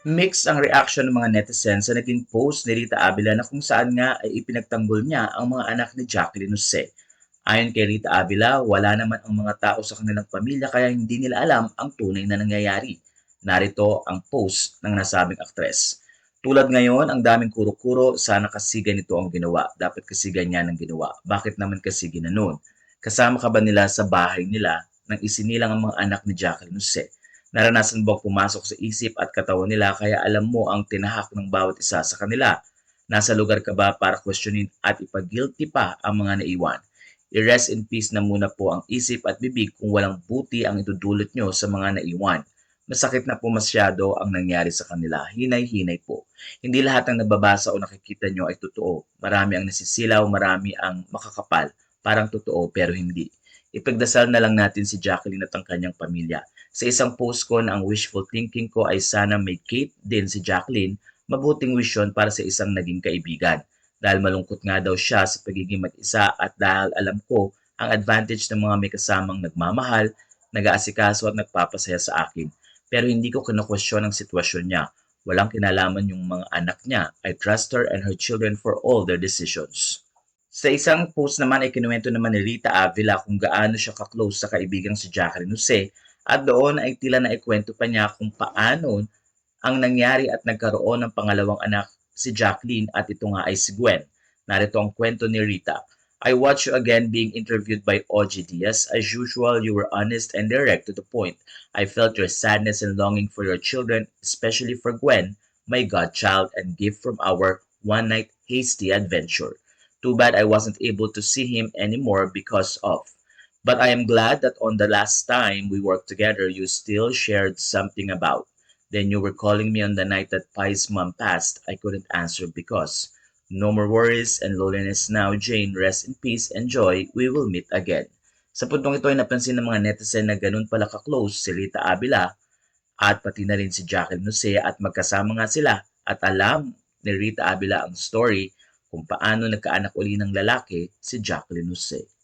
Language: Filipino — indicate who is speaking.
Speaker 1: Mixed ang reaction ng mga netizens sa naging post ni Rita Avila na kung saan nga ay ipinagtanggol niya ang mga anak ni Jacqueline Jose. Ayon kay Rita Avila, wala naman ang mga tao sa kanilang pamilya kaya hindi nila alam ang tunay na nangyayari. Narito ang post ng nasabing aktres. Tulad ngayon, ang daming kuro-kuro, sana kasigan nito ang ginawa. Dapat kasigan niya ng ginawa. Bakit naman kasi ginanon? Kasama ka ba nila sa bahay nila nang isinilang ang mga anak ni Jacqueline Jose? Naranasan bang pumasok sa isip at katawan nila kaya alam mo ang tinahak ng bawat isa sa kanila? Nasa lugar ka ba para questionin at ipag-guilty pa ang mga naiwan? I-rest in peace na muna po ang isip at bibig kung walang buti ang idudulot nyo sa mga naiwan. Masakit na po masyado ang nangyari sa kanila. Hinay-hinay po. Hindi lahat ng nababasa o nakikita nyo ay totoo. Marami ang nasisilaw, marami ang makakapal. Parang totoo pero hindi. Ipagdasal na lang natin si Jacqueline at ang kanyang pamilya. Sa isang post ko na ang wishful thinking ko ay sana may Kate din si Jacqueline, mabuting wish yun para sa isang naging kaibigan. Dahil malungkot nga daw siya sa pagiging mag-isa at dahil alam ko ang advantage ng mga may kasamang nagmamahal, nag-aasikaso at nagpapasaya sa akin. Pero hindi ko kinakwestiyon ang sitwasyon niya. Walang kinalaman yung mga anak niya. I trust her and her children for all their decisions. Sa isang post naman ay kinuwento naman ni Rita Avila kung gaano siya ka-close sa kaibigang si Jacqueline Jose at doon ay tila naikwento pa niya kung paano ang nangyari at nagkaroon ng pangalawang anak si Jacqueline at ito nga ay si Gwen. Narito ang kwento ni Rita. I watched you again being interviewed by OG Diaz. As usual, you were honest and direct to the point. I felt your sadness and longing for your children, especially for Gwen, my godchild and gift from our one-night hasty adventure. Too bad I wasn't able to see him anymore because of. But I am glad that on the last time we worked together, you still shared something about. Then you were calling me on the night that Pi's mom passed. I couldn't answer because. No more worries and loneliness now, Jane. Rest in peace and joy. We will meet again. Sa puntong ito ay napansin ng mga netizen na ganun pala ka-close si Rita Avila at pati na rin si Jacqueline Jose at magkasama nga sila at alam ni Rita Avila ang story kung paano nagkaanak uli ng lalaki si Jacqueline Jose.